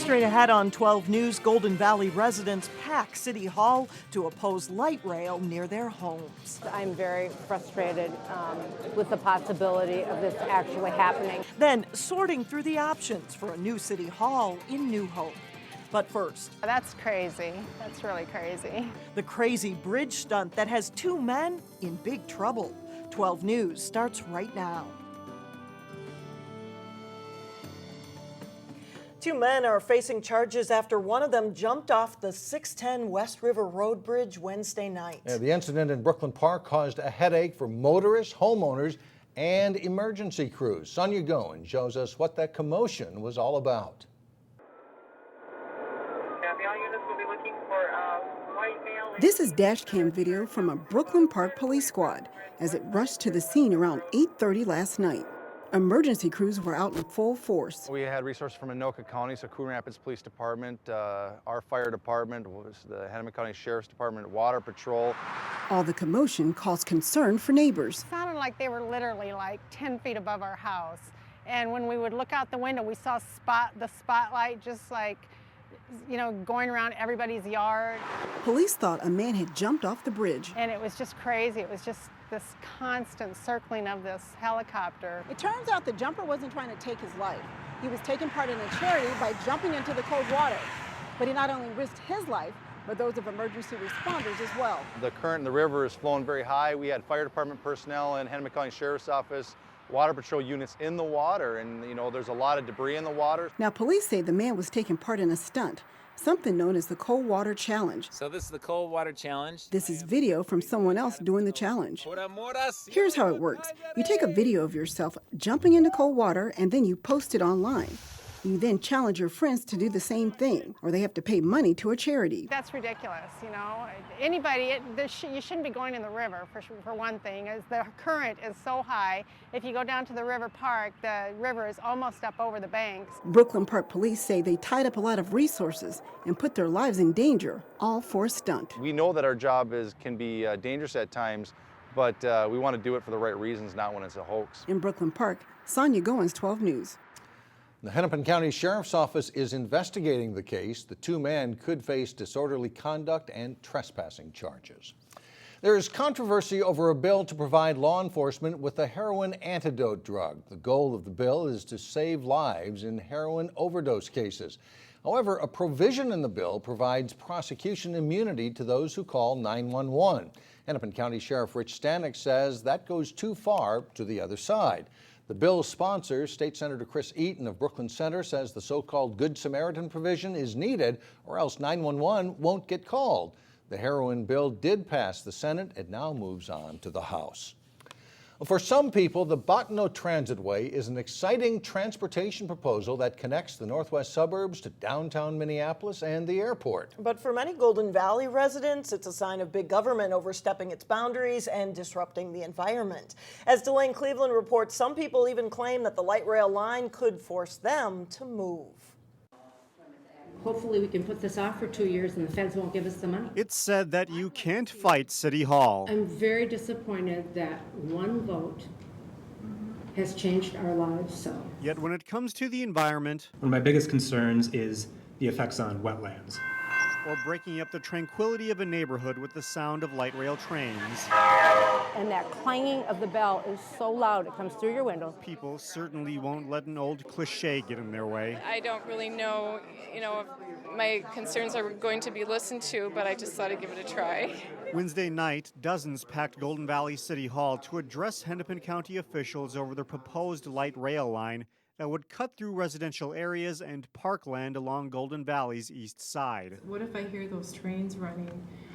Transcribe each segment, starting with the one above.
Straight ahead on 12 News, Golden Valley residents pack City Hall to oppose light rail near their homes. I'm very frustrated with the possibility of this actually happening. Then sorting through the options for a new City Hall in New Hope. But first, that's crazy. That's really crazy. The crazy bridge stunt that has two men in big trouble. 12 News starts right now. Two men are facing charges after one of them jumped off the 610 West River Road Bridge Wednesday night. The incident in Brooklyn Park caused a headache for motorists, homeowners, and emergency crews. Sonia Goen shows us what that commotion was all about. This is dash cam video from a Brooklyn Park police squad as it rushed to the scene around 8:30 last night. Emergency crews were out in full force. We had resources from Anoka County, so Coon Rapids Police Department, our fire department, was the Hennepin County Sheriff's Department, Water Patrol. All the commotion caused concern for neighbors. It sounded like they were literally like 10 feet above our house. And when we would look out the window, we saw the spotlight just like, going around everybody's yard. Police thought a man had jumped off the bridge. And it was just crazy. It was just this constant circling of this helicopter. It turns out the jumper wasn't trying to take his life. He was taking part in a charity by jumping into the cold water. But he not only risked his life, but those of emergency responders as well. The current in the river is flowing very high. We had fire department personnel and Hennepin County Sheriff's Office, Water Patrol units in the water, and there's a lot of debris in the water. Now police say the man was taking part in a stunt, something known as the Cold Water Challenge. So this is the Cold Water Challenge. This is video from someone else doing the challenge. Here's how it works. You take a video of yourself jumping into cold water and then you post it online. You then challenge your friends to do the same thing, or they have to pay money to a charity. That's ridiculous, Anybody, you shouldn't be going in the river, for one thing, as the current is so high. If you go down to the river park, the river is almost up over the banks. Brooklyn Park police say they tied up a lot of resources and put their lives in danger, all for a stunt. We know that our job can be dangerous at times, but we want to do it for the right reasons, not when it's a hoax. In Brooklyn Park, Sonia Goins, 12 News. The Hennepin County Sheriff's Office is investigating the case. The two men could face disorderly conduct and trespassing charges. There is controversy over a bill to provide law enforcement with a heroin antidote drug. The goal of the bill is to save lives in heroin overdose cases. However, a provision in the bill provides prosecution immunity to those who call 911. Hennepin County Sheriff Rich Stanek says that goes too far to the other side. The bill's sponsor, State Senator Chris Eaton of Brooklyn Center, says the so-called Good Samaritan provision is needed or else 911 won't get called. The heroin bill did pass the Senate. It now moves on to the House. For some people, the Bottineau Transitway is an exciting transportation proposal that connects the northwest suburbs to downtown Minneapolis and the airport. But for many Golden Valley residents, it's a sign of big government overstepping its boundaries and disrupting the environment. As Delane Cleveland reports, some people even claim that the light rail line could force them to move. Hopefully we can put this off for 2 years and the feds won't give us the money. It's said that you can't fight City Hall. I'm very disappointed that one vote has changed our lives so. Yet when it comes to the environment, one of my biggest concerns is the effects on wetlands. Or breaking up the tranquility of a neighborhood with the sound of light rail trains. And that clanging of the bell is so loud, it comes through your windows. People certainly won't let an old cliche get in their way. I don't really know, if my concerns are going to be listened to, but I just thought I'd give it a try. Wednesday night, dozens packed Golden Valley City Hall to address Hennepin County officials over the proposed light rail line that would cut through residential areas and parkland along Golden Valley's east side. What if I hear those trains running?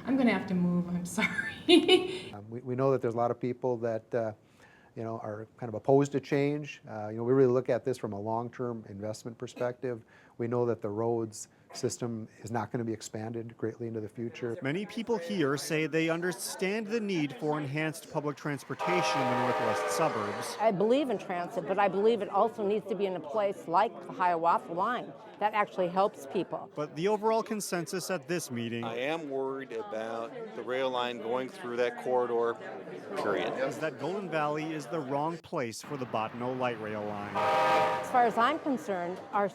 I'm going to have to move, I'm sorry. We know that there's a lot of people that are kind of opposed to change. We really look at this from a long-term investment perspective. We know that the roads system is not going to be expanded greatly into the future. Many people here say they understand the need for enhanced public transportation in the northwest suburbs. I believe in transit, but I believe it also needs to be in a place like the Hiawatha line. That actually helps people. But the overall consensus at this meeting, I am worried about the rail line going through that corridor, period. Is that Golden Valley is the wrong place for the Bottineau light rail line. As far as I'm concerned, our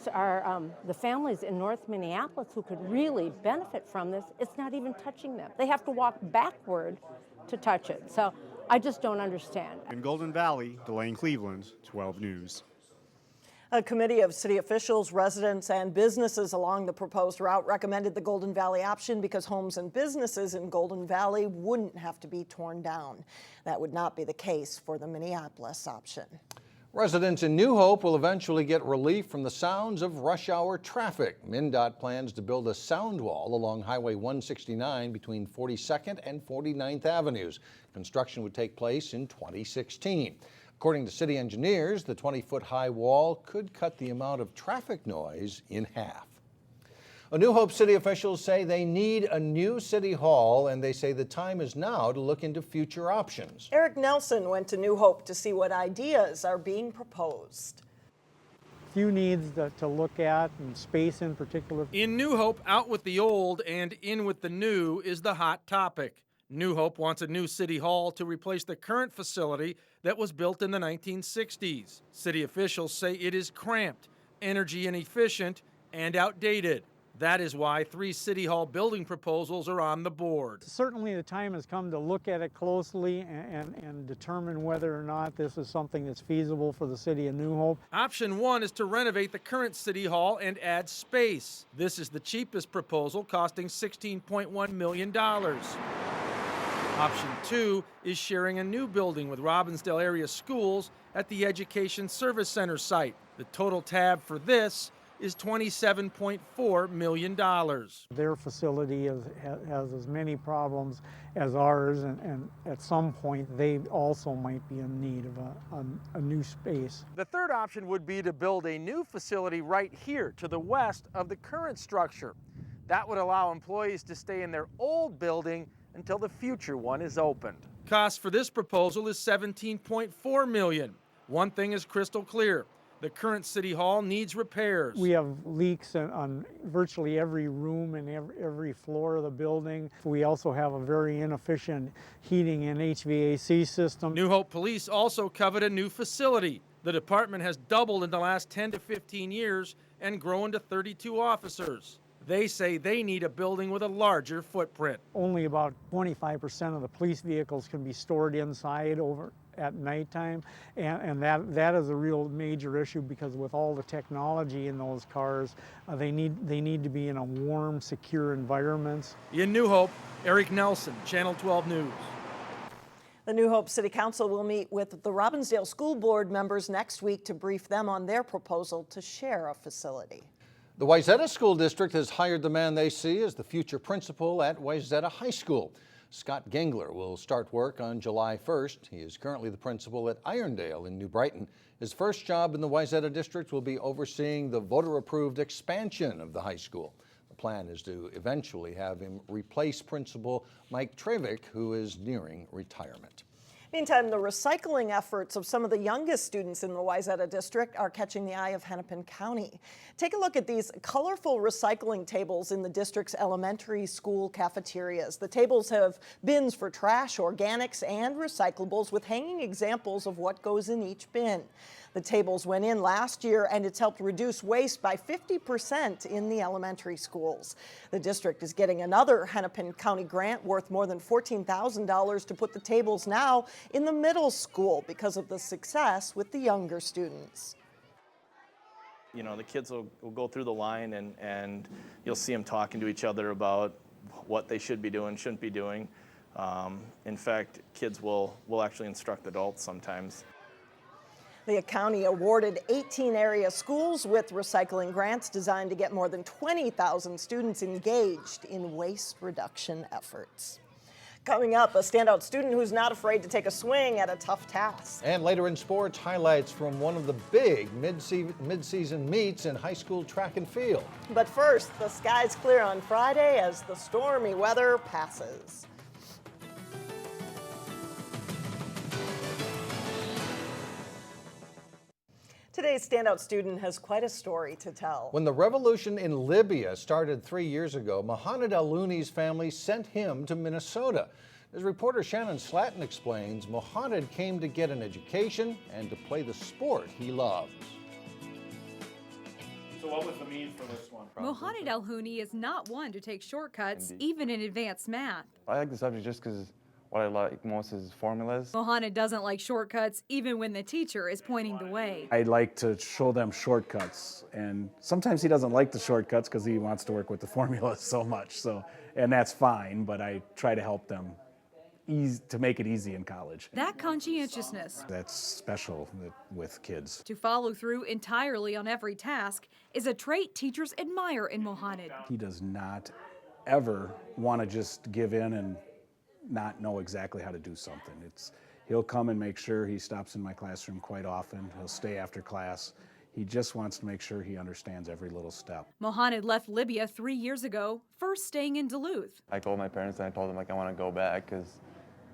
the families in North Minneapolis who could really benefit from this, it's not even touching them. They have to walk backward to touch it. So I just don't understand. In Golden Valley, Delane Cleveland, 12 News. A committee of city officials, residents, and businesses along the proposed route recommended the Golden Valley option because homes and businesses in Golden Valley wouldn't have to be torn down. That would not be the case for the Minneapolis option. Residents in New Hope will eventually get relief from the sounds of rush hour traffic. MnDOT plans to build a sound wall along Highway 169 between 42nd and 49th Avenues. Construction would take place in 2016. According to city engineers, the 20-foot high wall could cut the amount of traffic noise in half. New Hope city officials say they need a new city hall, and they say the time is now to look into future options. Eric Nelson went to New Hope to see what ideas are being proposed. Few needs to look at, and space in particular. In New Hope, out with the old and in with the new is the hot topic. New Hope wants a new city hall to replace the current facility that was built in the 1960s. City officials say it is cramped, energy inefficient, and outdated. That is why 3 city hall building proposals are on the board. Certainly the time has come to look at it closely and determine whether or not this is something that's feasible for the city of New Hope. Option 1 is to renovate the current city hall and add space. This is the cheapest proposal, costing $16.1 million. Option 2 is sharing a new building with Robbinsdale area schools at the Education Service Center site. The total tab for this is $27.4 million. Their facility has as many problems as ours, and at some point they also might be in need of a new space. The third option would be to build a new facility right here to the west of the current structure. That would allow employees to stay in their old building until the future one is opened. Cost for this proposal is $17.4 million. One thing is crystal clear. The current city hall needs repairs. We have leaks on virtually every room and every floor of the building. We also have a very inefficient heating and HVAC system. New Hope Police also covet a new facility. The department has doubled in the last 10 to 15 years and grown to 32 officers. They say they need a building with a larger footprint. Only about 25% of the police vehicles can be stored inside over at nighttime, and that is a real major issue, because with all the technology in those cars, they need to be in a warm, secure environment. In New Hope, Eric Nelson, Channel 12 News. The New Hope City Council will meet with the Robbinsdale School Board members next week to brief them on their proposal to share a facility. The Wayzata School District has hired the man they see as the future principal at Wayzata High School. Scott Gengler will start work on July 1st. He is currently the principal at Irondale in New Brighton. His first job in the Wayzata District will be overseeing the voter-approved expansion of the high school. The plan is to eventually have him replace Principal Mike Travick, who is nearing retirement. Meantime, the recycling efforts of some of the youngest students in the Wayzata district are catching the eye of Hennepin County. Take a look at these colorful recycling tables in the district's elementary school cafeterias. The tables have bins for trash, organics, and recyclables with hanging examples of what goes in each bin. The tables went in last year, and it's helped reduce waste by 50% in the elementary schools. The district is getting another Hennepin County grant worth more than $14,000 to put the tables now in the middle school because of the success with the younger students. You know, the kids will go through the line and you'll see them talking to each other about what they should be doing, shouldn't be doing. In fact, kids will actually instruct adults sometimes. The county awarded 18 area schools with recycling grants designed to get more than 20,000 students engaged in waste reduction efforts. Coming up, a standout student who's not afraid to take a swing at a tough task. And later in sports, highlights from one of the big mid-season meets in high school track and field. But first, the skies clear on Friday as the stormy weather passes. Today's standout student has quite a story to tell. When the revolution in Libya started 3 years ago, Mohaned Alhouni's family sent him to Minnesota. As reporter Shannon Slatton explains, Mohaned came to get an education and to play the sport he loves. So what was the mean for this one? Mohaned Alhouni is not one to take shortcuts, even in advanced math. I like the subject just because what I like most is formulas. Mohaned doesn't like shortcuts, even when the teacher is pointing the way. I like to show them shortcuts, and sometimes he doesn't like the shortcuts because he wants to work with the formulas so much. And that's fine, but I try to help them to make it easy in college. That conscientiousness, That's special with kids. to follow through entirely on every task, is a trait teachers admire in Mohaned. He does not ever want to just give in and not know exactly how to do something. He'll come and make sure he stops in my classroom quite often. He'll stay after class. He just wants to make sure he understands every little step. Mohaned left Libya 3 years ago, first staying in Duluth. I called my parents and I told them I want to go back because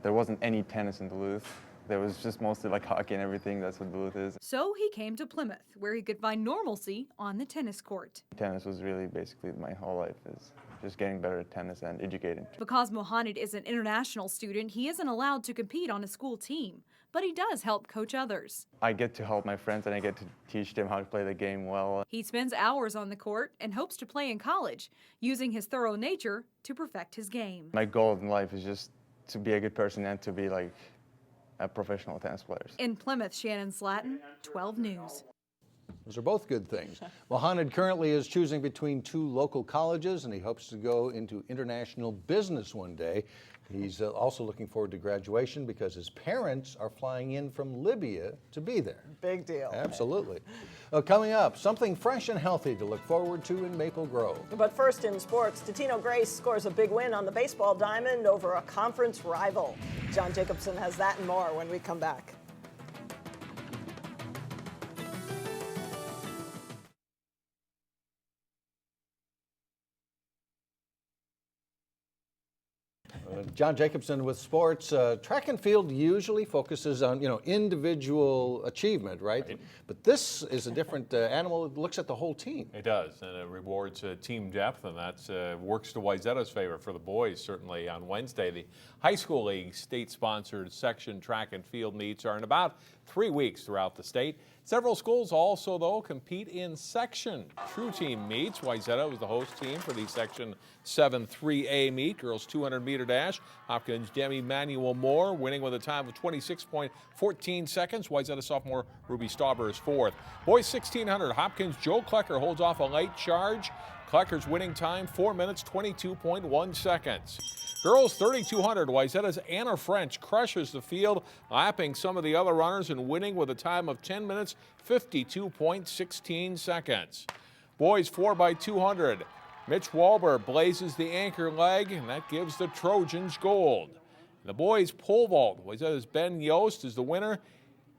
there wasn't any tennis in Duluth. There was just mostly hockey and everything. That's what Duluth is. So he came to Plymouth, where he could find normalcy on the tennis court. Tennis was really basically my whole life, is just getting better at tennis and educating. Because Mohaned is an international student, he isn't allowed to compete on a school team, but he does help coach others. I get to help my friends and I get to teach them how to play the game well. He spends hours on the court and hopes to play in college, using his thorough nature to perfect his game. My goal in life is just to be a good person and to be a professional tennis player. In Plymouth, Shannon Slatton, 12 News. Those are both good things. Mohaned currently is choosing between 2 local colleges, and he hopes to go into international business one day. He's also looking forward to graduation because his parents are flying in from Libya to be there. Big deal. Absolutely. Coming up, something fresh and healthy to look forward to in Maple Grove. But first in sports, Totino-Grace scores a big win on the baseball diamond over a conference rival. John Jacobson has that and more when we come back. John Jacobson with sports. Track and field usually focuses on, individual achievement, right? But this is a different animal. It looks at the whole team. It does, and it rewards team depth, and that works to Wayzata's favor for the boys, certainly on Wednesday. The High School League state-sponsored section track and field meets are in about 3 weeks throughout the state. Several schools also, though, compete in section true team meets. Wayzata was the host team for the Section 7 3A meet, girls 200-meter dash. Hopkins' Demi Manuel Moore winning with a time of 26.14 seconds. Wayzata sophomore Ruby Stauber is fourth. Boys 1600, Hopkins' Joe Klecker holds off a late charge. Klecker's winning time 4 minutes 22.1 seconds. Girls 3200, Wayzata's Anna French crushes the field, lapping some of the other runners and winning with a time of 10 minutes 52.16 seconds. Boys 4x200, Mitch Walber blazes the anchor leg, and that gives the Trojans gold. The boys pole vault, Wayzata's Ben Yost is the winner,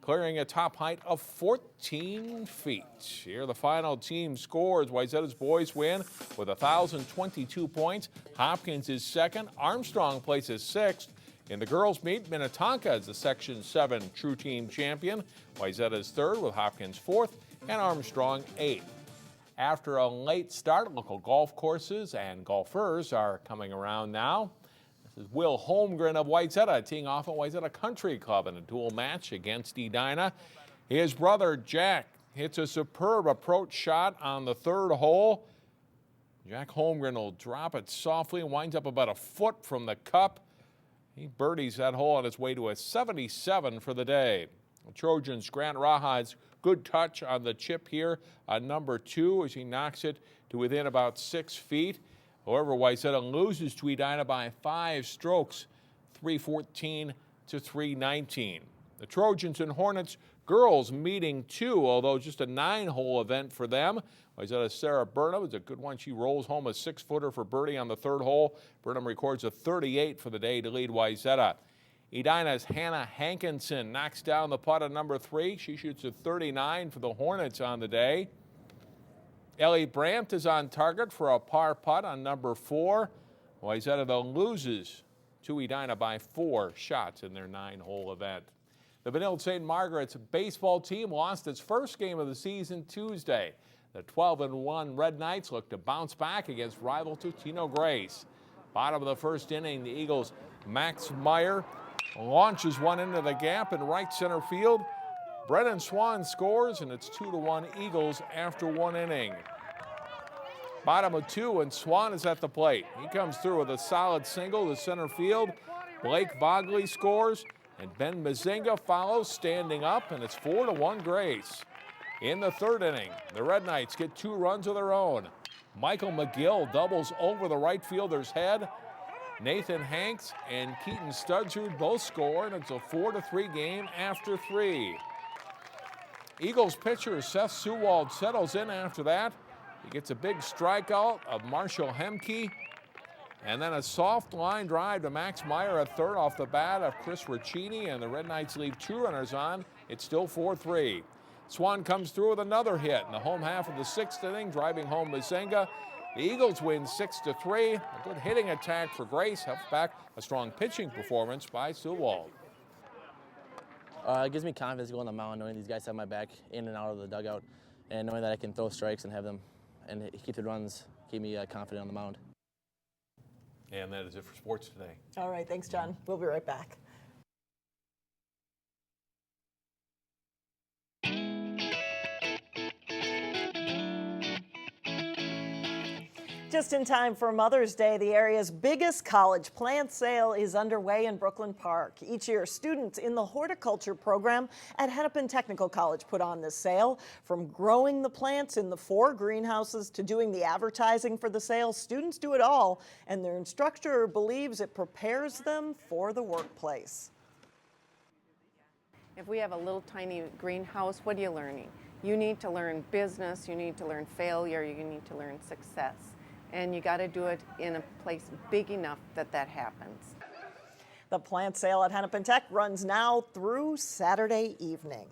clearing a top height of 14 feet. Here are the final team scores. Wayzata's boys win with 1,022 points. Hopkins is second. Armstrong places sixth. In the girls' meet, Minnetonka is the Section 7 True Team champion. Wayzata is third with Hopkins fourth and Armstrong eighth. After a late start, local golf courses and golfers are coming around now. This is Will Holmgren of Wayzata teeing off at Wayzata Country Club in a dual match against Edina. His brother Jack hits a superb approach shot on the third hole. Jack Holmgren will drop it softly and winds up about a foot from the cup. He birdies that hole on its way to a 77 for the day. The Trojans' Grant Raha's good touch on the chip here on number 2 as he knocks it to within about 6 feet. However, Wayzata loses to Edina by 5 strokes, 314 to 319. The Trojans and Hornets girls meeting 2, although just a 9-hole event for them. Wayzata's Sarah Burnham is a good one. She rolls home a 6-footer for birdie on the third hole. Burnham records a 38 for the day to lead Wayzata. Edina's Hannah Hankinson knocks down the putt on number 3. She shoots a 39 for the Hornets on the day. Ellie Brandt is on target for a par putt on number 4. Wayzata, though, loses to Edina by 4 shots in their 9-hole event. The Benilde-St. Margaret's baseball team lost its first game of the season Tuesday. The 12-1 Red Knights look to bounce back against rival Totino-Grace. Bottom of the first inning, the Eagles' Max Meyer launches one into the gap in right center field. Brennan Swan scores, and it's 2-1 Eagles after 1 inning. Bottom of 2, and Swan is at the plate. He comes through with a solid single to center field. Blake Vogley scores, and Ben Mazinga follows, standing up, and it's 4-1 Grace. In the third inning, the Red Knights get 2 runs of their own. Michael McGill doubles over the right fielder's head. Nathan Hanks and Keaton Studsrud both score, and it's a 4-3 game after 3. Eagles pitcher Seth Sewald settles in after that. He gets a big strikeout of Marshall Hemke, and then a soft line drive to Max Meyer at third off the bat of Chris Riccini, and the Red Knights leave 2 runners on. It's still 4-3. Swan comes through with another hit in the home half of the 6th inning, driving home Mazinga. The Eagles win 6-3. A good hitting attack for Grace helps back a strong pitching performance by Sewald. It gives me confidence to go on the mound, knowing these guys have my back in and out of the dugout, and knowing that I can throw strikes and have them and keep the runs, keep me confident on the mound. And that is it for sports today. All right, thanks, John. We'll be right back. Just in time for Mother's Day, the area's biggest college plant sale is underway in Brooklyn Park. Each year, students in the horticulture program at Hennepin Technical College put on this sale. From growing the plants in the 4 greenhouses to doing the advertising for the sale, students do it all, and their instructor believes it prepares them for the workplace. If we have a little tiny greenhouse, what are you learning? You need to learn business, you need to learn failure, you need to learn success. And you got to do it in a place big enough that that happens. The plant sale at Hennepin Tech runs now through Saturday evening.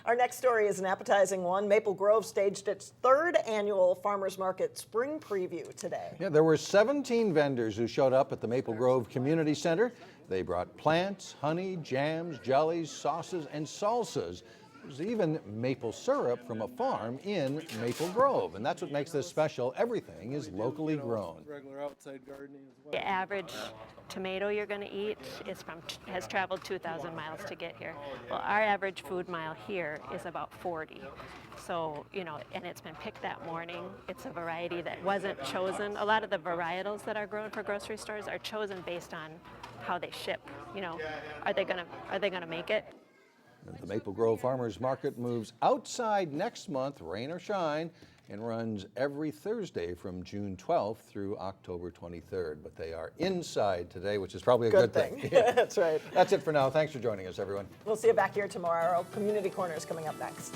Our next story is an appetizing one. Maple Grove staged its 3rd annual Farmers Market Spring Preview today. Yeah, there were 17 vendors who showed up at the Maple Grove Community Center. They brought plants, honey, jams, jellies, sauces, and salsas. There's even maple syrup from a farm in Maple Grove, and that's what makes this special. Everything is locally grown. Regular outside gardening as well. The average tomato you're going to eat has traveled 2,000 miles to get here. Well, our average food mile here is about 40. So, and it's been picked that morning. It's a variety that wasn't chosen. A lot of the varietals that are grown for grocery stores are chosen based on how they ship. Are they gonna make it? The Maple Grove Farmers Market moves outside next month, rain or shine, and runs every Thursday from June 12th through October 23rd. But they are inside today, which is probably a good thing. That's right. That's it for now. Thanks for joining us, everyone. We'll see you back here tomorrow. Community Corner is coming up next.